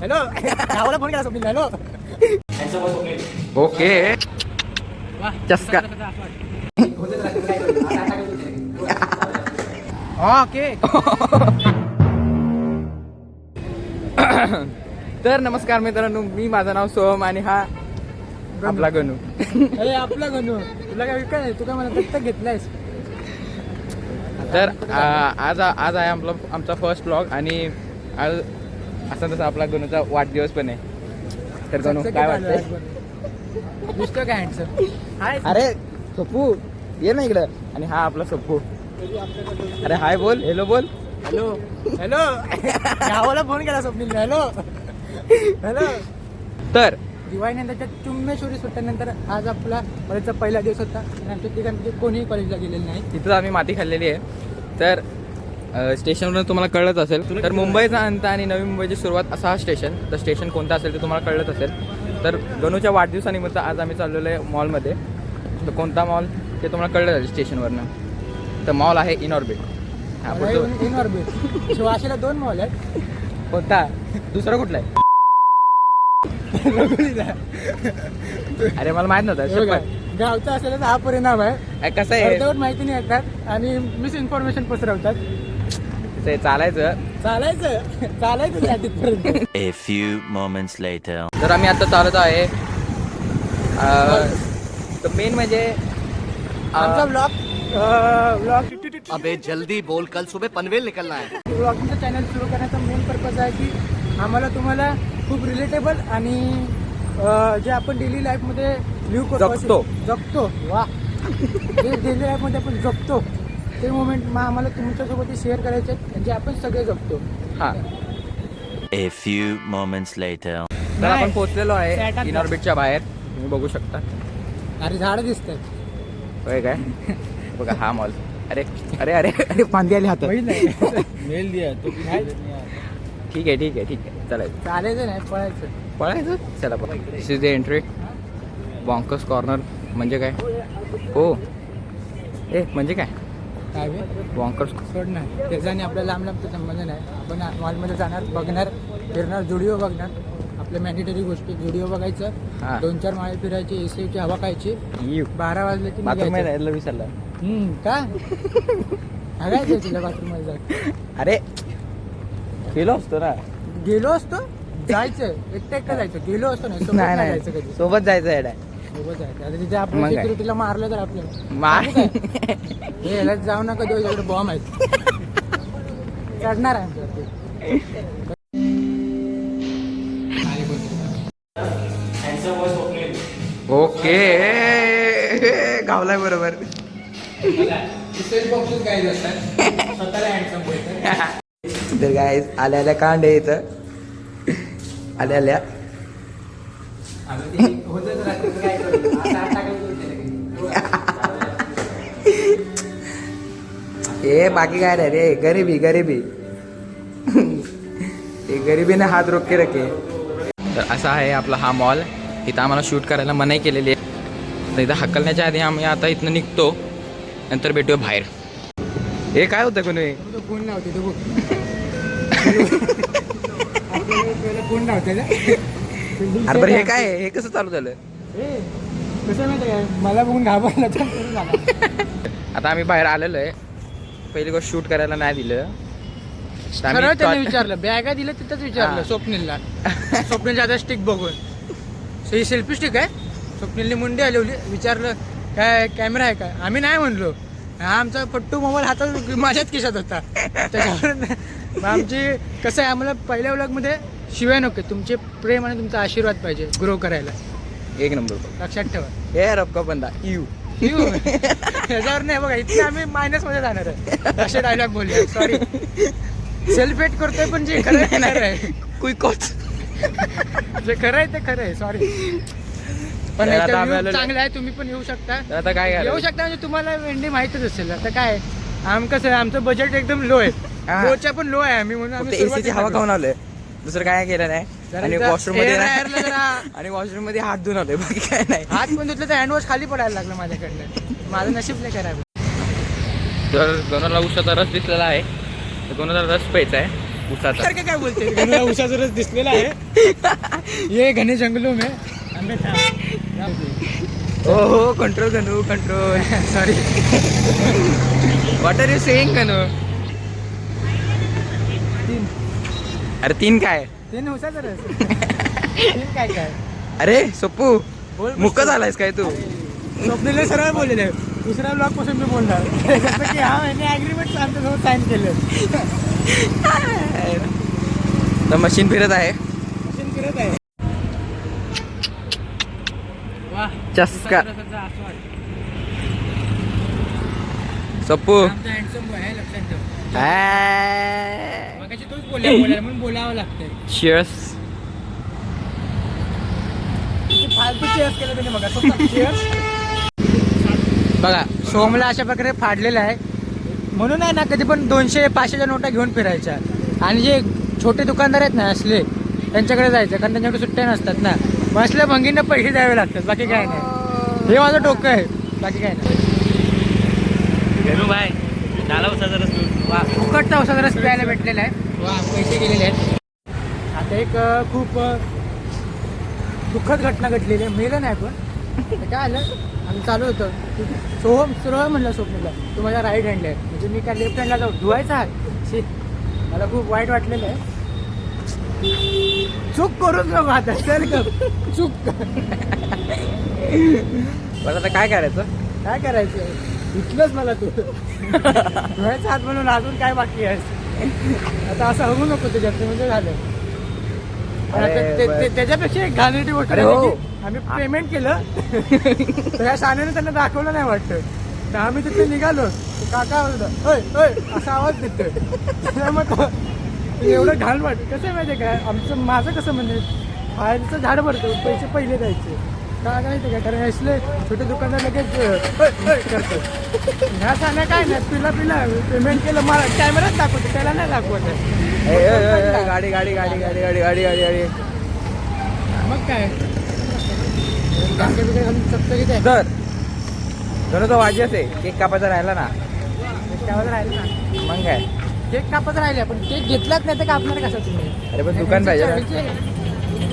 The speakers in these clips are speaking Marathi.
हॅलो गावाला फोन केला स्वप्नील. हॅलो ओके चस्का. ओके. तर नमस्कार मित्रांनो, मी माझं नाव सोहम आणि हा आपला गणू. अरे आपला गणू तुला काय काय तू काय मला दत्तक घेतलायस. तर आज आहे आमचा फर्स्ट ब्लॉग आणि आज असा तसा आपला गणूचा वाढदिवस पण आहे. तर गणू काय वाटतंय? दिसतो काय हँडसम. हाय अरे सप्पू ये ना इकडं. आणि हा आपला सप्पू. अरे हाय बोल, हॅलो बोल. हॅलो हॅलो गावाला फोन केला स्वप्नील. Hello hello. तर दिवाळीनंतरच्या चुम्मेश्वरी सुट्ट्यानंतर आज आपला कॉलेजचा पहिला दिवस होता आणि आमच्या ठिकाणी कोणीही कॉलेजला गेलेलं नाही. तिथं आम्ही माती खाल्लेली आहे. तर स्टेशनवरून तुम्हाला कळलंच असेल, तर मुंबईचा अंत आणि नवी मुंबईची सुरुवात असा हा स्टेशन. तर स्टेशन कोणतं असेल ते तुम्हाला कळलंच असेल. तर गणूच्या वाढदिवसानिमित्त आज आम्ही चाललेलो आहे मॉलमध्ये. तर कोणता मॉल ते तुम्हाला कळलं असेल स्टेशनवरनं. तर मॉल आहे इनऑर्बिट. इनऑर्बिट शिवाशीला 2 मॉल आहेत. कोणता? दुसरा कुठला आहे? अरे मला माहित नव्हतं. गावचा असेल हा परिणाम आहे. कसं आहे, अर्धवट माहिती नाही येतात आणि मिस इन्फॉर्मेशन पसरवतात. ते चालायचं चालायचं तिथपर्यंत. A few moments later. तर आम्ही आता चालत आहे. तर मेन म्हणजे आमचा ब्लॉग अबे जल्दी बोल, कल सुबह पनवेल निकलना है. ब्लॉगिंगचं चॅनल सुरू करण्याचा मेन पर्पज आहे की आम्हाला तुम्हाला खूप रिलेटेबल आणि जे आपण डेली लाईफमध्ये लिव्ह करतो जगतो वा जे डेली लाईफमध्ये आपण जगतो ते मोमेंट आम्हाला तुमच्यासोबत शेअर करायचे आहेत जे आपण सगळे जगतो. हा. A few moments later. तर आपण पोहोचलेलो आहे इनऑर्बिटच्या बाहेर. तुम्ही बघू शकता. अरे झाडं दिसतात. होय काय? बघा हा मॉल. अरे अरे अरे अरे फांदी आली हातात. मेल दिया तो ठीक आहे चालायचं. चालायचं नाही पळायचं. चला this is the entry. Bonkers corner म्हणजे काय? हो म्हणजे काय काय बॉन्कर्स? सोड नाही त्याच्याने आपल्या लांबचा संबंध नाही. आपण मॉलमध्ये जाणार, बघणार, फिरणार, जुडिओ बघणार. आपल्या मॅन्डेटरी गोष्टी जुडिओ बघायचं, 2-4 माळे फिरायची, एसीची हवा खायची. 12 वाजले की बाथरूम विसरला का बघायचं तुला बाथरूम मध्ये जाय. अरे गेलो असतो ना. गेलो असतो जायचं एकटं जायचं. गेलो असतो ना सोबत नाही जायचं कधी. सोबत जायचं आहे. सोबत जायचं. आता तिथे आपण सिक्युरिटीला मारलं तर आपल्याला मार हे ह्याला जाऊ नका देऊ. इकडे बॉम्ब आहे चढणार आहे आमच्यावरती. ओके गावलाय बरोबर. तर काय आल्या कांड आहे इथं. आल्या ए बाकी काय नाही रे. गरिबी गरिबीने हात रोके रखे. तर असा आहे आपला हा मॉल. इथं आम्हाला शूट करायला मनाई केलेली आहे. तर इथं हकलण्याच्या आधी आम्ही आता इथनं निघतो. नंतर भेटूया बाहेर. हे काय होतं कोणी कोण लावते तो कोण लावते. अरे बरं हे काय आहे? हे कसं चालू झालं? कसं माहिती काय मला बघून घाबरला तर आता आम्ही बाहेर आलेलो आहे. पहिली गोष्ट शूट करायला नाही दिलं. सरळ त्याने विचारलं बॅगा दिलं तिथंच विचारलं स्वप्नीलला. स्वप्नीलच्या आता स्टिक बघून ही सेल्फी स्टिक आहे. स्वप्नीलने मुंडी हलवली. विचारलं काय कॅमेरा आहे काय. आम्ही नाही म्हणलो. हा आमचा पट्टू मोबाईल हातात माझ्याच खिशात होता. त्याच्यावर आमची कसं आहे आम्हाला पहिल्या व्लॉगमध्ये शिवाय नको. तुमचे प्रेम आणि तुमचा आशीर्वाद पाहिजे ग्रो करायला. एक नंबर लक्षात ठेवा. हे रबका बंदा ह्याच्यावर नाही बघा. इथे आम्ही मायनस मध्ये जाणार आहे. असे डायलॉग बोलले. सॉरी सेल्फ हेट करतोय पण जे खरं आहे कुईकोच जे खरं आहे ते खरं आहे. सॉरी पण चांगलं आहे. तुम्ही पण येऊ शकता. आता काय येऊ शकता म्हणजे तुम्हाला वेंडी माहितच असेल. आता काय कसं आहे आमचं बजेट एकदम लो आहे. लोच्या पण लो आहे आम्ही म्हणून आम्ही एसीची हवा खाऊन आलोय. दुसरं काय केलं नाही. आणि वॉशरूम मध्ये आणि वॉशरूम मध्ये हात धुवून आलोय. बाकी काय नाही. हात पण धुतलं तर हँडवॉश खाली पडायला लागलं माझ्याकडनं. माझं नशीब नाही करावं. तर कोणाला उसाचा रस दिसलेला आहे तर कोणाला रस प्यायचा आहे. उसाचा सारखं काय बोलते गणूला उसाचा रस दिसलेला आहे ये घने जंगलों में आंबे हो हो control Ganu control sorry what are you saying Ganu अरे 3 काय तीन उसाचा रस तीन काय काय अरे सोपू बोल मुक्क झालायस काय तू स्वप्नीलने सरळ बोललेलं आहे दुसऱ्या ब्लॉग पासून मी बोलणार जसं की हा यांनी ॲग्रीमेंट आमच्यासोबत साईन केलं तर मशीन फिरत आहे मशीन करत आहे वा चस्का. उसाचा रसाचा आस्वाद. सोपू आमचा handsome boy आहे, लक्षात ठेव. मगाशी तूच बोलायला म्हणून बोलावं लागतंय चिअर्स फालतू चेअर्स केलं त्याने बघा चेअर्स बघा सोमला अशा प्रकारे फाडलेलं आहे म्हणून आहे ना कधी पण 200-500च्या नोटा घेऊन फिरायच्या आणि जे छोटे दुकानदार आहेत ना असले त्यांच्याकडे जायचं कारण त्यांच्याकडे सुट्ट्या नसतात ना मग असल्या भंगींना पैसे द्यावे लागतात बाकी काय नाही हे माझं डोकं आहे बाकी काय नाही भाई झाला उसाचा रस पिऊन. वा फुकटचा औषध रस प्यायला भेटलेला आहे वा पैसे गेलेले आहेत आता एक खूप दुःखद घटना घडलेली आहे मेलं नाही पण तर काय आलं आम्ही चालू होतं सोहम सुरळ म्हणलं स्वप्नीला तू माझ्या राईट हँड आहे म्हणजे मी काय लेफ्ट हँडला जाऊ धुवायचा आहे शी मला खूप वाईट वाटलेलं आहे चूक करून नको आता चल का चूक कर. पण आता काय करायचं काय करायचं इथलंच मला तू धुवायचा हात म्हणून अजून काय बाकी आहे आता असं होऊ नको त्याच्यात म्हणजे झालं पण आता अरे बरं. त्याच्यापेक्षा एक घाणेरडी गोष्ट अरे आहे हो. की आम्ही पेमेंट केलं तर ह्या शाण्याने त्यांना दाखवलं नाही वाटतं तर आम्ही तिथे निघालो तर काका होतं ओय ओय असा आवाज देतोय मग एवढं घाण वाटतं कसं आहे माहिती आहे काय आमचं माझं कसं म्हणजे बाहेरचं झाड भरतो पैसे पहिले द्यायचे काय माहिती का कारण असले छोटे दुकानदार लगेच ओय ओय करतो ह्या शाण्या काय नाही पिला पेमेंट केलं मला कॅमेराच दाखवतो त्याला नाही दाखवत गाडी गाडी गाडी गाडी गाडी गाडी गाडी गाडी मग काय बिस्किट घालून चपचकीत आहे तर जर तो वाजत आहे केक कापायचा राहिला ना त्यावर राहिले ना मग काय केक कापत राहिले पण केक घेतलाच नाही तर कापणार कसं तुम्ही अरे पण दुकान पाहिजे ना.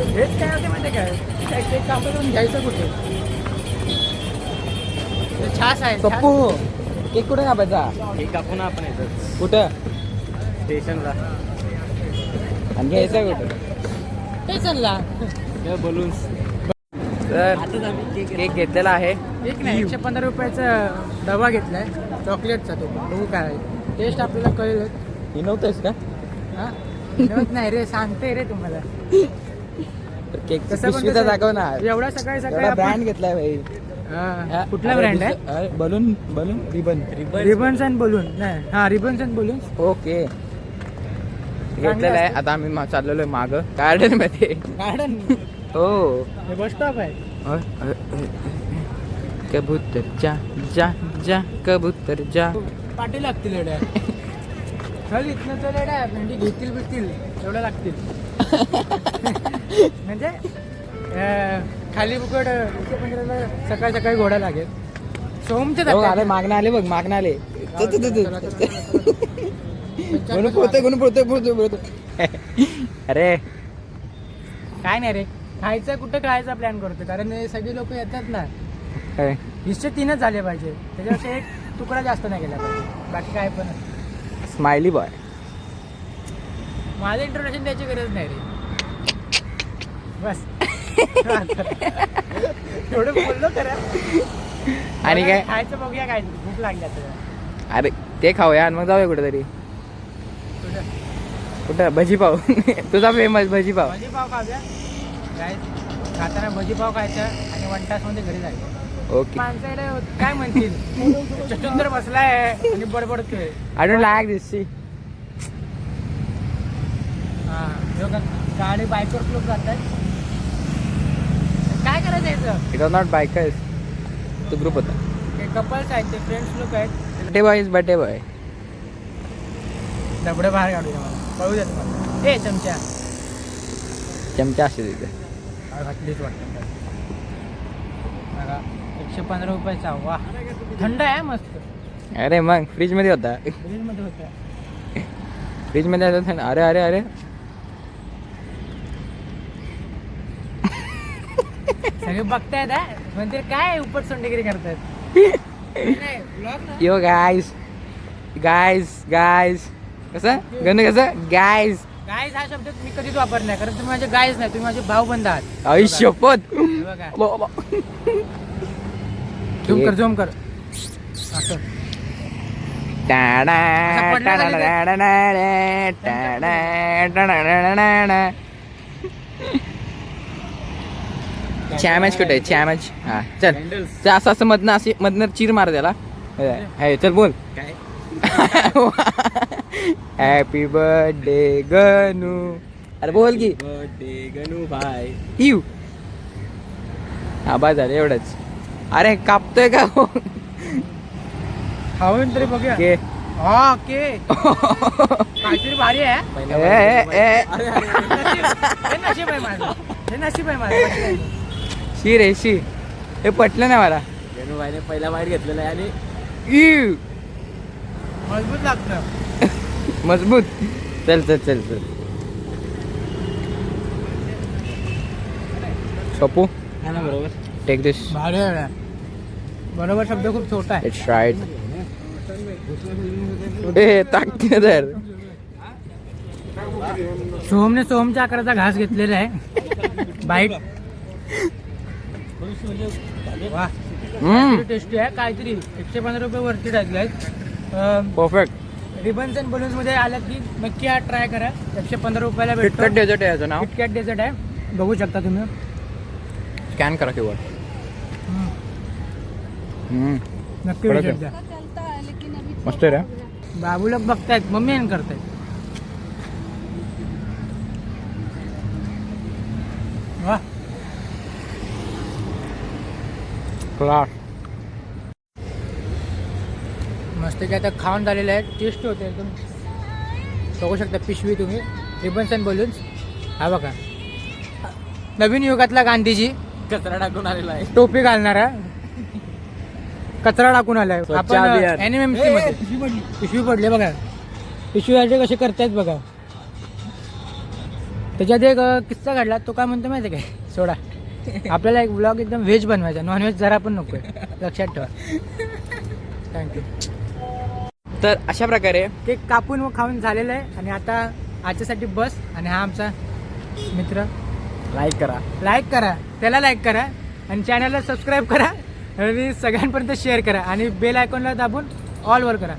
हेच काय होते माहिती काय केक कापत घ्यायचं कुठे हे छास आहे पप्पू केक कुठे कापायचा एक कापून आपण येतो कुठं स्टेशनला आणि घ्यायचं कुठं ते चालला बलून्स. तर केक घेतलेला आहे एक नाही 115 रुपयाचा डबा घेतलाय चॉकलेटचा तो बघू काय टेस्ट आपल्याला कळेल ही नव्हतंच का हा नव्हत नाही रे सांगते रे तुम्हाला तर केक कसं पण पिशवीचा कसं- दाखव ना एवढा सकाळी सकाळी ब्रँड आपण- घेतलाय भाई हा, कुठला ब्रँड आहे balloon balloon ribbon ribbons and balloon नाही हा रिबन्स अँड बलून ओके घेतलेलं आहे आता आम्ही चाललेलो आहे मागं गार्डन मध्ये गार्डन हो हे बस स्टॉप आहे कबूतर जा जा जा कबूतर जा पाठी लागतील एवढ्या चल इथनं तर एवढ्या म्हणजे घेतील बितील एवढ्या लागतील म्हणजे खाली बुकड 115ला सकाळी सकाळी घोडा लागेल सोमचे हो, आले मागणं आले बघ मागणं आले गुणू पोहते अरे काय नाही रे खायचं कुठं खायचा प्लॅन करतो कारण हे सगळे लोक येतात ना हिस्से 3च झाले पाहिजे त्याच्यापेक्षा एक तुकडा जास्त नाही केला पाहिजे बाकी काय पण स्माइली बॉय माझं इंट्रोडक्शन द्यायची गरज नाही रे बस एवढं बोललो खरं आणि काय खायचं बघूया काय भूक लागली आता अरे ते खाऊया आणि मग जाऊया कुठेतरी तुझं कुठं भजी पाव तुझा फेमस भजी पाव भजीपाव खाऊया काय खाताना भजीपाव खायचं आणि 1 तासमध्ये घरी जायचं ओके माणसाला काय म्हणतील चचुंदर बसलाय आणि बडबडतोय I don't like this see हा लोक गाडी बाईकवर लोक जातात काय करायचं याचं इट वॉज नॉट बायकर्स तो ग्रुप होता ते कपल्स आहेत ते फ्रेंड्स लोक आहेत birthday boy is birthday boy डबडे बाहेर काढू दे मला कळू दे तुम्हाला ए चमच्या चमचा असते तिथे घातलीच वाटतं बघा 115 रुपयाचा वा थंड आहे मस्त अरे मग फ्रीज मध्ये होता फ्रीजमध्ये होतं फ्रीजमध्ये असं अरे अरे अरे सगळे बघतायत हा. म्हणते काय उपट सोंडेगिरी करतायत. नाही, vlog ना. यो गाईस गाईस गाईस कसं गणू कसं गाईस गायज हा शब्द मी कधीच वापरला नाही, कारण तुम्ही माझे गायच नाही, तुम्ही माझे भाऊबंद आहात. आयुष्यपत हे बघा. झूम कर असं. चॅमेज कुठे चॅमेज हा चल ते असं असं मधनं चिर मार त्याला हे चल बोल काय हॅपी बर्थडे गणू अरे बोल की बर्थडे गणू भाई. इव हा बा झालं एवढंच अरे कापतोय का खाऊन तरी बघूया. के हा के काहीतरी भारी आहे. हे नशीब आहे माझं, हे नशीब आहे माझं. शी रे शी हे पटलं ना मला गणू भाईने पहिला बाईट घेतलेला आहे आणि इव मजबूत लागतं. मजबूत चल चल चल चल सोपू हा ना बरोबर. टेक दिस भारी आहे. बरोबर शब्द खूप छोटा आहे. इट्स राईट ए ताकद तर सोहमने सोहमच्या आकाराचा घास घेतलेला आहे. बाईट वा टेस्टी आहे. काहीतरी 115 रुपये वरती टाकले आहेत. परफेक्ट रिबन्स अँड बलून्स मध्ये आलात की नक्की हा ट्राय करा. 115 रुपयाला किटकट भेटतो. डेझर्ट आहे याचं नाव किटकॅट डेझर्ट आहे, बघू शकता तुम्ही. स्कॅन करा किंवा नक्की कडक विचार आहे. द्या. मस्त आहे रे बाबू लोक बघतायत, मम्मी आणि करतायत. वा क्लास मस्त की आता खाऊन झालेलं आहे. टेस्ट होते एकदम. बघू शकता पिशवी तुम्ही. रिबन्स अँड बलून्स हा बघा. नवीन युगातला गांधीजी कचरा टाकून आलेला आहे. टोपी घालणारा कचरा टाकून आलाय. स्वच्छ आपण अभियान. NMMC मध्ये पिशवी पडले बघा. पिशवी असे कसे करतायत बघा. त्याच्यात एक किस्सा घडला. तो काय म्हणतो माहिती आहे काय, सोडा. आपल्याला एक ब्लॉग एकदम व्हेज बनवायचा, नॉनव्हेज जरा पण नकोय, लक्षात ठेवा. थँक्यू. तर अशा प्रकारे केक कापून व खाऊन झालेलं आहे. आणि आता आजच्यासाठी बस. आणि हा आमचा मित्र. लाईक करा. लाईक करा, त्याला लाईक करा आणि चॅनलला सबस्क्राईब करा आणि सगळ्यांपर्यंत शेअर करा आणि बेल आयकॉनला दाबून ऑल वर करा.